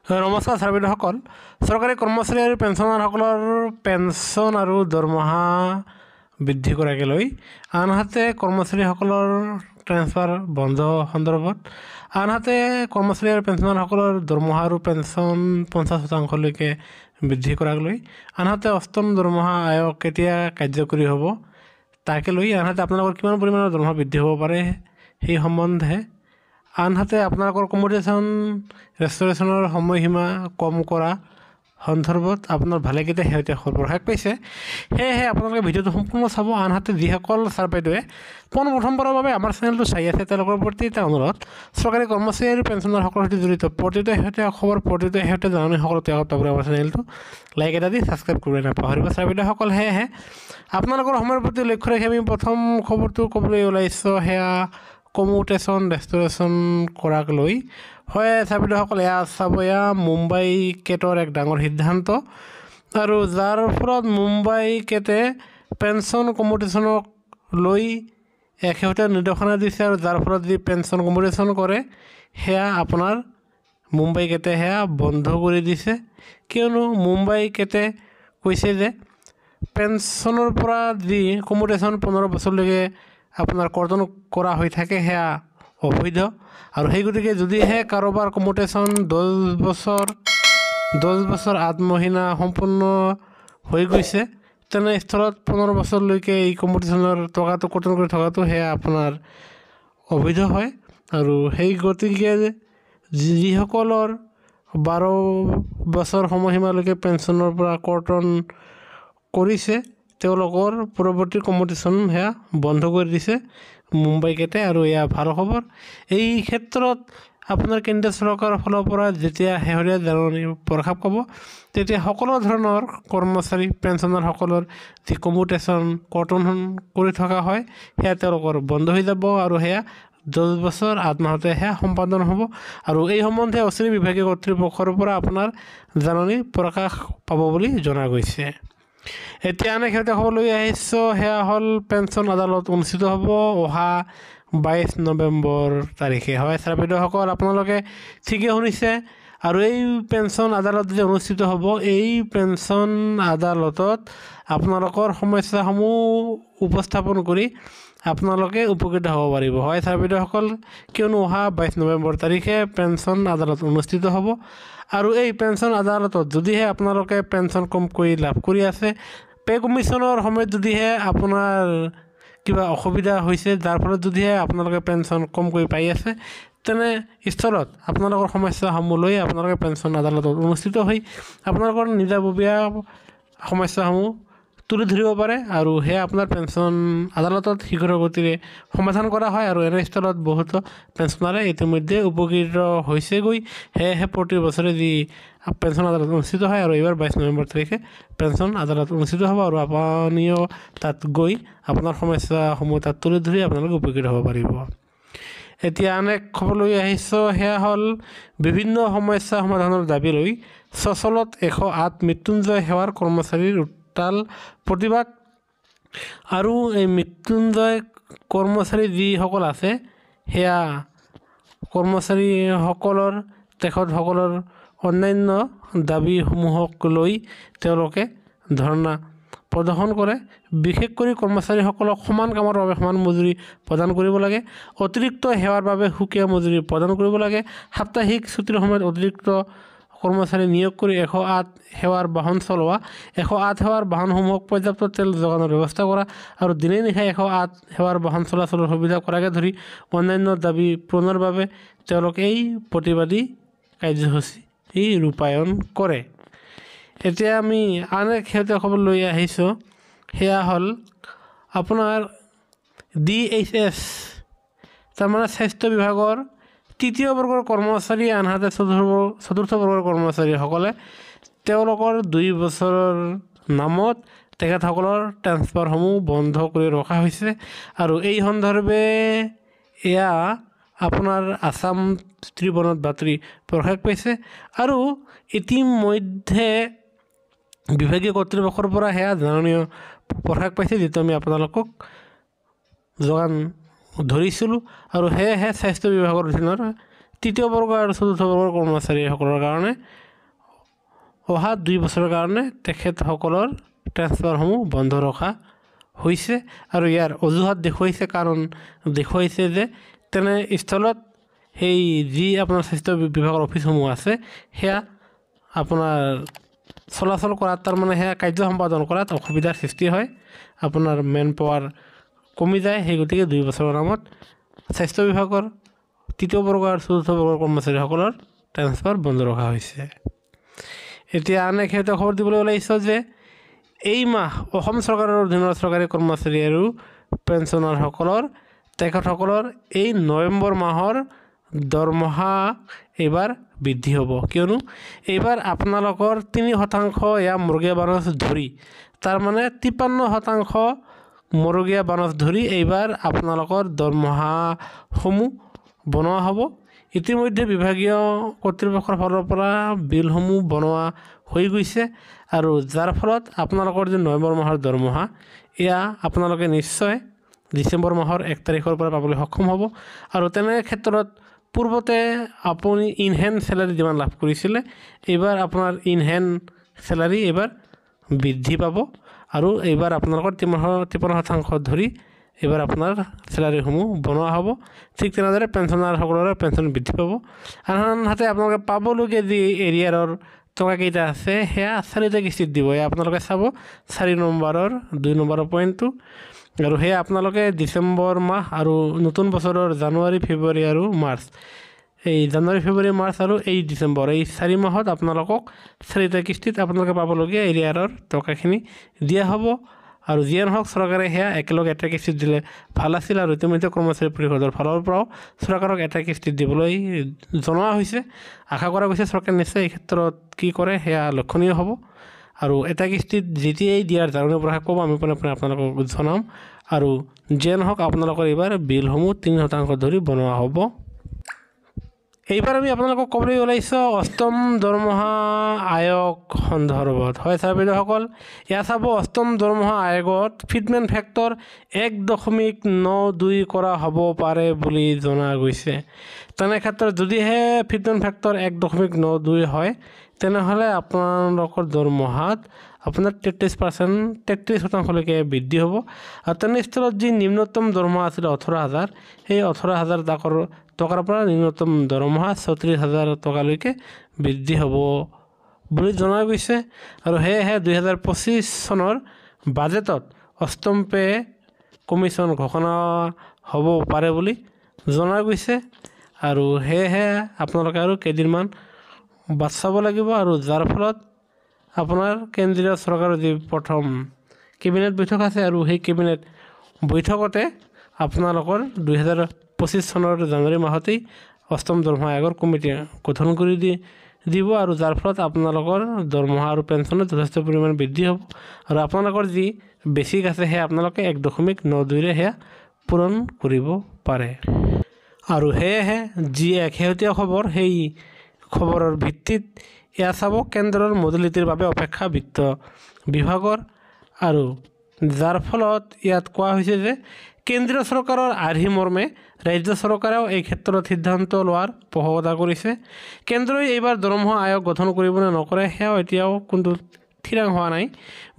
নমস্কাৰ ছাৰবিদসকল চৰকাৰী কৰ্মচাৰী আৰু পেঞ্চনাৰসকলৰ পেঞ্চন আৰু দৰমহা বৃদ্ধি কৰাকে লৈ আনহাতে কৰ্মচাৰীসকলৰ ট্ৰেন্সফাৰ বন্ধ সন্দৰ্ভত আনহাতে কৰ্মচাৰী আৰু পেঞ্চনাৰসকলৰ দৰমহা আৰু পেঞ্চন 50% বৃদ্ধি কৰাক লৈ আনহাতে অষ্টম দৰমহা আয়োগ কেতিয়া কাৰ্যকৰী হ'ব তাকে লৈ আনহাতে আপোনালোকৰ কিমান পৰিমাণৰ দৰমহা বৃদ্ধি হ'ব পাৰে সেই সম্বন্ধে আনহাতে আপোনালোকৰ কমোডেশ্যন ৰেষ্টুৰেশ্যনৰ সময়সীমা কম কৰা সন্দৰ্ভত আপোনাৰ ভালেকেইটা শেহতীয়া খবৰ প্ৰকাশ পাইছে সেয়েহে আপোনালোকে ভিডিঅ'টো সম্পূৰ্ণ চাব আনহাতে যিসকল ছাৰ বাইদেৱে পোনপ্ৰথমবাৰৰ বাবে আমাৰ চেনেলটো চাই আছে তেওঁলোকৰ প্ৰতি এটা অনুৰোধ চৰকাৰী কৰ্মচাৰী আৰু পেঞ্চনাৰসকলৰ সৈতে জড়িত প্ৰতিটো শেহতীয়া খবৰ প্ৰতিটো শেহতীয়া জাননী সকলোতে আগত পাবলৈ আমাৰ চেনেলটো লাইক এটা দি ছাবস্ক্ৰাইব কৰিবলৈ নাপাহৰিব ছাৰ বাইদেউসকল সেয়েহে আপোনালোকৰ সময়ৰ প্ৰতি লক্ষ্য ৰাখি আমি প্ৰথম খবৰটো ক'বলৈ ওলাইছোঁ সেয়া কমিউটেশ্যন ৰেষ্টুৰেশ্যন কৰাক লৈ হয় ছাৰবিদসকল এয়া চাব এয়া মুম্বাই কেটৰ এক ডাঙৰ সিদ্ধান্ত আৰু যাৰ ফলত মুম্বাই কেটে পেঞ্চন কমিউটেশ্যনক লৈ শেহতীয়া নিৰ্দেশনা দিছে আৰু যাৰ ফলত যি পেঞ্চন কমিউটেশ্যন কৰে সেয়া আপোনাৰ মুম্বাই কেটে সেয়া বন্ধ কৰি দিছে কিয়নো মুম্বাই কেটে কৈছে যে পেঞ্চনৰ পৰা যি কমিউটেশ্যন 15 বছৰলৈকে আপোনাৰ কৰ্তন কৰা হৈ থাকে সেয়া অবৈধ আৰু সেই গতিকে যদিহে কাৰোবাৰ কমিউটেশ্যন 10 বছৰ 8 মহিনা সম্পূৰ্ণ হৈ গৈছে তেনে স্থলত 15 বছৰলৈকে এই কমিউটেশ্যনৰ টকাটো কৰ্তন কৰি থকাটো সেয়া আপোনাৰ অবৈধ হয় আৰু সেই গতিকে যিসকলৰ 12 বছৰ সময়সীমালৈকে পেঞ্চনৰ পৰা কৰ্তন কৰিছে তেওঁলোকৰ পৰৱৰ্তী কমিউটেশ্যন সেয়া বন্ধ কৰি দিছে মুম্বাই কেটে আৰু এয়া ভাল খবৰ এই ক্ষেত্ৰত আপোনাৰ কেন্দ্ৰীয় চৰকাৰৰ ফালৰ পৰা যেতিয়া শেহতীয়া জাননী প্ৰকাশ পাব তেতিয়া সকলো ধৰণৰ কৰ্মচাৰী পেঞ্চনাৰসকলৰ যি কমিউটেশ্যন কৰ্তন কৰি থকা হয় সেয়া তেওঁলোকৰ বন্ধ হৈ যাব আৰু সেয়া 10 বছৰ 8 মাহতে সেয়া সম্পাদন হ'ব আৰু এই সম্বন্ধে অচিনি বিভাগীয় কৰ্তৃপক্ষৰ পৰা আপোনাৰ জাননী প্ৰকাশ পাব বুলি জনা গৈছে এতিয়া আন শেহতীয়া খবৰ লৈ আহিছোঁ সেয়া হ'ল পেঞ্চন আদালত অনুষ্ঠিত হ'ব অহা 22 নৱেম্বৰ তাৰিখে হয় ছাৰ বাইদেউসকল আপোনালোকে ঠিকেই শুনিছে আৰু এই পেঞ্চন আদালত যে অনুষ্ঠিত হ'ব এই পেঞ্চন আদালতত আপোনালোকৰ সমস্যাসমূহ উপস্থাপন কৰি আপোনালোকে উপকৃত হ'ব পাৰিব হয় ছাৰ বাইদেউসকল কিয়নো অহা 22 নৱেম্বৰ তাৰিখে পেঞ্চন আদালত অনুষ্ঠিত হ'ব আৰু এই পেঞ্চন আদালতত যদিহে আপোনালোকে পেঞ্চন কমকৈ লাভ কৰি আছে পে কমিশ্যনৰ সময়ত যদিহে আপোনাৰ কিবা অসুবিধা হৈছে যাৰ ফলত যদিহে আপোনালোকে পেঞ্চন কমকৈ পাই আছে তেনে স্থলত আপোনালোকৰ সমস্যাসমূহ লৈ আপোনালোকে পেঞ্চন আদালতত অনুষ্ঠিত হৈ আপোনালোকৰ নিজাববীয়া সমস্যাসমূহ তুলি ধৰিব পাৰে আৰু সেয়া আপোনাৰ পেঞ্চন আদালতত শীঘ্ৰ গতিৰে সমাধান কৰা হয় আৰু এনে স্থলত বহুতো পেঞ্চনাৰে ইতিমধ্যে উপকৃত হৈছেগৈ সেয়েহে প্ৰতি বছৰে যি পেঞ্চন আদালত অনুষ্ঠিত হয় আৰু এইবাৰ 22 নৱেম্বৰ তাৰিখে পেঞ্চন আদালত অনুষ্ঠিত হ'ব আৰু আপুনিও তাত গৈ আপোনাৰ সমস্যাসমূহ তাত তুলি ধৰি আপোনালোকে উপকৃত হ'ব পাৰিব এতিয়া আন এক খবৰ লৈ আহিছোঁ সেয়া হ'ল বিভিন্ন সমস্যা সমাধানৰ দাবী লৈ সচলত 108 মৃত্যুঞ্জয় সেৱাৰ কৰ্মচাৰীৰ উত্তাল প্ৰতিবাদ আৰু এই মৃত্যুঞ্জয় কৰ্মচাৰী যিসকল আছে সেয়া কৰ্মচাৰীসকলৰ তেখেতসকলৰ অন্যান্য দাবীসমূহক লৈ তেওঁলোকে ধৰ্ণা প্ৰদৰ্শন কৰে বিশেষ কৰি কৰ্মচাৰীসকলক সমান কামৰ বাবে সমান মজুৰি প্ৰদান কৰিব লাগে অতিৰিক্ত সেৱাৰ বাবে সুকীয়া মজুৰি প্ৰদান কৰিব লাগে সাপ্তাহিক ছুটিৰ সময়ত অতিৰিক্ত কৰ্মচাৰী নিয়োগ কৰি 108 সেৱাৰ বাহন চলোৱা 108 সেৱাৰ বাহনসমূহক পৰ্যাপ্ত তেল যোগানৰ ব্যৱস্থা কৰা আৰু দিনে নিশাই 108 সেৱাৰ বাহন চলাচলৰ সুবিধা কৰাকে ধৰি অন্যান্য দাবী পূৰণৰ বাবে তেওঁলোকে এই প্ৰতিবাদী কাৰ্যসূচী ৰূপায়ণ কৰে এতিয়া আমি আন এক শেহতীয়া খবৰ লৈ আহিছোঁ সেয়া হ'ল আপোনাৰ DHS তাৰমানে স্বাস্থ্য বিভাগৰ তৃতীয় বৰ্গৰ কৰ্মচাৰী আনহাতে চতুৰ্থ বৰ্গৰ কৰ্মচাৰীসকলে তেওঁলোকৰ 2 বছৰৰ নামত তেখেতসকলৰ ট্ৰেন্সফাৰসমূহ বন্ধ কৰি ৰখা হৈছে আৰু এই সন্দৰ্ভে এয়া আপোনাৰ আসাম ত্ৰিবুনত বাতৰি প্ৰকাশ পাইছে আৰু ইতিমধ্যে বিভাগীয় কৰ্তৃপক্ষৰ পৰা সেয়া জাননী প্ৰকাশ পাইছে যিটো আমি আপোনালোকক যোগান ধৰিছিলোঁ আৰু সেয়েহে স্বাস্থ্য বিভাগৰ অধীনৰ তৃতীয় বৰ্গ আৰু চতুৰ্থ বৰ্গৰ কৰ্মচাৰীসকলৰ কাৰণে অহা 2 বছৰৰ কাৰণে তেখেতসকলৰ ট্ৰেন্সফাৰসমূহ বন্ধ ৰখা হৈছে আৰু ইয়াৰ অজুহাত দেখুৱাইছে কাৰণ দেখুৱাইছে যে তেনে স্থলত সেই যি আপোনাৰ স্বাস্থ্য বিভাগৰ অফিচসমূহ আছে সেয়া আপোনাৰ চলাচল কৰাত তাৰমানে সেয়া কাৰ্য সম্পাদন কৰাত অসুবিধাৰ সৃষ্টি হয় আপোনাৰ মেন পাৱাৰ কমি যায় সেই গতিকে 2 বছৰৰ নামত স্বাস্থ্য বিভাগৰ তৃতীয় বৰ্গ আৰু চতুৰ্থ বৰ্গৰ কৰ্মচাৰীসকলৰ ট্ৰেন্সফাৰ বন্ধ ৰখা হৈছে এতিয়া আন এক শেহতীয়া খবৰ দিবলৈ ওলাইছোঁ যে এই মাহ অসম চৰকাৰৰ অধীনৰ চৰকাৰী কৰ্মচাৰী আৰু পেঞ্চনাৰসকলৰ তেখেতসকলৰ এই নৱেম্বৰ মাহৰ দৰমহা এইবাৰ বৃদ্ধি হ'ব কিয়নো এইবাৰ আপোনালোকৰ 3% এয়া মৰুগীয়া বানচ ধৰি তাৰমানে 53% মৰুগীয়া বানচ ধৰি এইবাৰ আপোনালোকৰ দৰমহাসমূহ বনোৱা হ'ব ইতিমধ্যে বিভাগীয় কৰ্তৃপক্ষৰ ফালৰ পৰা বিলসমূহ বনোৱা হৈ গৈছে আৰু যাৰ ফলত আপোনালোকৰ যে নৱেম্বৰ মাহৰ দৰমহা এয়া আপোনালোকে নিশ্চয় ডিচেম্বৰ মাহৰ 1 তাৰিখৰ পৰা পাবলৈ সক্ষম হ'ব আৰু তেনে ক্ষেত্ৰত পূৰ্বতে আপুনি ইন হেণ্ড চেলাৰী যিমান লাভ কৰিছিলে এইবাৰ আপোনাৰ ইন হেণ্ড চেলাৰী এইবাৰ বৃদ্ধি পাব আৰু এইবাৰ আপোনালোকৰ 53% ধৰি এইবাৰ আপোনাৰ চেলাৰীসমূহ বনোৱা হ'ব ঠিক তেনেদৰে পেঞ্চনাৰসকলৰ পেঞ্চন বৃদ্ধি পাব আনহাতে আপোনালোকে পাবলগীয়া যি এৰিয়াৰৰ টকাকেইটা আছে সেয়া 4টা কিস্তিত দিব এয়া আপোনালোকে চাব 4 নম্বৰৰ 2 নম্বৰৰ পইণ্টটো আৰু সেয়া আপোনালোকে ডিচেম্বৰ মাহ আৰু নতুন বছৰৰ জানুৱাৰী ফেব্ৰুৱাৰী আৰু মাৰ্চ এই জানুৱাৰী ফেব্ৰুৱাৰী মাৰ্চ আৰু এই ডিচেম্বৰ এই 4 মাহত আপোনালোকক 4টা কিস্তিত আপোনালোকে পাবলগীয়া এৰিয়াৰৰ টকাখিনি দিয়া হ'ব আৰু যিয়ে নহওক চৰকাৰে সেয়া একেলগে এটা কিস্তিত দিলে ভাল আছিল আৰু ইতিমধ্যে কৰ্মচাৰী পৰিষদৰ ফালৰ পৰাও চৰকাৰক এটা কিস্তিত দিবলৈ জনোৱা হৈছে আশা কৰা গৈছে চৰকাৰে নিশ্চয় এই ক্ষেত্ৰত কি কৰে সেয়া লক্ষণীয় হ'ব আৰু এটা কিস্তিত যেতিয়াই দিয়াৰ জাননী প্ৰকাশ পাব আমি আপোনালোকক জনাম আৰু যিয়ে নহওক আপোনালোকৰ এইবাৰ বিলসমূহ 3% ধৰি বনোৱা হ'ব এইবাৰ আমি আপোনালোকক ক'বলৈ ওলাইছোঁ অষ্টম দৰমহা আয়োগ সন্দৰ্ভত হয় ছাৰ বাইদেউসকল এয়া চাব অষ্টম দৰমহা আয়োগত ফিটমেণ্ট ফেক্টৰ 1.92 কৰা হ'ব পাৰে বুলি জনা গৈছে তেনে ক্ষেত্ৰত যদিহে ফিটমেণ্ট ফেক্টৰ 1.92 হয় তেনেহ'লে আপোনালোকৰ দৰমহাত আপোনাৰ 33%লৈকে বৃদ্ধি হ'ব আৰু তেনেস্থলত যি নিম্নতম দৰমহা আছিলে 18,000 সেই 18,000 টকাৰ পৰা নিম্নতম দৰমহা 34,000 টকালৈকে বৃদ্ধি হ'ব বুলি জনা গৈছে আৰু সেয়েহে 2025 চনৰ বাজেটত অষ্টম পে কমিশ্যন ঘোষণা হ'ব পাৰে বুলি জনা গৈছে আৰু সেয়েহে আপোনালোকে আৰু কেইদিনমান বাট চাব লাগিব আৰু যাৰ ফলত আপোনাৰ কেন্দ্ৰীয় চৰকাৰৰ যি প্ৰথম কেবিনেট বৈঠক আছে আৰু সেই কেবিনেট বৈঠকতে আপোনালোকৰ 2025 চনৰ জানুৱাৰী মাহতেই অষ্টম দৰমহা আয়োগৰ কমিটি গঠন কৰি দিব আৰু যাৰ ফলত আপোনালোকৰ দৰমহা আৰু পেঞ্চনত যথেষ্ট পৰিমাণে বৃদ্ধি হ'ব আৰু আপোনালোকৰ যি বেছিক আছে সেয়া আপোনালোকে 1.92 সেয়া পূৰণ কৰিব পাৰে আৰু সেয়েহে যি এক শেহতীয়া খবৰ সেই খবৰৰ ভিত্তিত এয়া চাব কেন্দ্ৰৰ মডেলিটিৰ বাবে অপেক্ষা বিত্ত বিভাগৰ আৰু যাৰ ফলত ইয়াত কোৱা হৈছে যে কেন্দ্ৰীয় চৰকাৰৰ আৰ্হি মৰ্মে ৰাজ্য চৰকাৰেও এই ক্ষেত্ৰত সিদ্ধান্ত লোৱাৰ পোষকতা কৰিছে কেন্দ্ৰই এইবাৰ দৰমহা আয়োগ গঠন কৰিব নে নকৰে সেয়াও এতিয়াও কোনো থিৰাং হোৱা নাই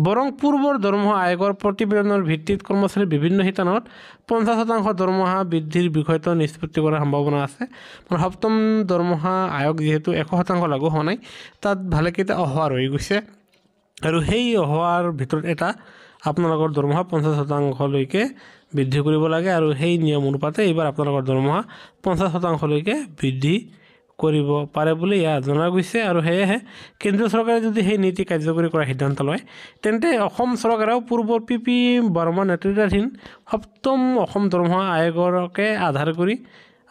বৰং পূৰ্বৰ দৰমহা আয়োগৰ প্ৰতিবেদনৰ ভিত্তিত কৰ্মচাৰীৰ বিভিন্ন শিতানত 50% দৰমহা বৃদ্ধিৰ বিষয়টো নিষ্পত্তি কৰাৰ সম্ভাৱনা আছে সপ্তম দৰমহা আয়োগ যিহেতু 100% লাগু হোৱা নাই তাত ভালেকেইটা অহোৱা ৰৈ গৈছে আৰু সেই অহোৱাৰ ভিতৰত এটা আপোনালোকৰ দৰমহা 50%লৈকে বৃদ্ধি কৰিব লাগে আৰু সেই নিয়ম অনুপাতে এইবাৰ আপোনালোকৰ দৰমহা 50%লৈকে বৃদ্ধি কৰিব পাৰে বুলি ইয়াত জনা গৈছে আৰু সেয়েহে কেন্দ্ৰীয় চৰকাৰে যদি সেই নীতি কাৰ্যকৰী কৰাৰ সিদ্ধান্ত লয় তেন্তে অসম চৰকাৰেও পূৰ্বৰ PP বৰ্মা নেতৃত্বাধীন সপ্তম অসম দৰমহা আয়োগকে আধাৰ কৰি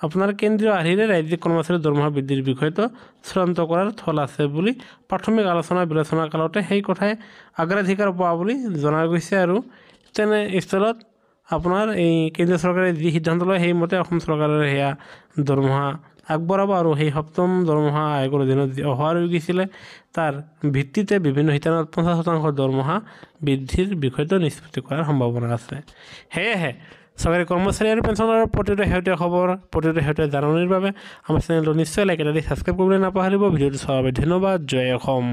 আপোনাৰ কেন্দ্ৰীয় আৰ্হিৰে ৰাজ্যিক কৰ্মচাৰীৰ দৰমহা বৃদ্ধিৰ বিষয়টো চূড়ান্ত কৰাৰ থল আছে বুলি প্ৰাথমিক আলোচনা বিলোচনা কালতে সেই কথাই অগ্ৰাধিকাৰ পোৱা বুলি জনা গৈছে আৰু তেনে স্থলত আপোনাৰ এই কেন্দ্ৰীয় চৰকাৰে যি সিদ্ধান্ত লয় সেইমতে অসম চৰকাৰে সেয়া দৰমহা আগবঢ়াব আৰু সেই সপ্তম দৰমহা আয়োগৰ অধীনত অহা ৰৈ গৈছিলে তাৰ ভিত্তিতে বিভিন্ন শিতানত 50% দৰমহা বৃদ্ধিৰ বিষয়টো নিষ্পত্তি কৰাৰ সম্ভাৱনা আছে সেয়েহে চৰকাৰী কৰ্মচাৰী আৰু পেঞ্চনৰ প্ৰতিটো শেহতীয়া খবৰ প্ৰতিটো শেহতীয়া জাননীৰ বাবে আমাৰ চেনেলটো নিশ্চয় লাইক এটা দি ছাবস্ক্ৰাইব কৰিবলৈ নাপাহৰিব ভিডিঅ'টো চোৱাৰ বাবে ধন্যবাদ জয় অসম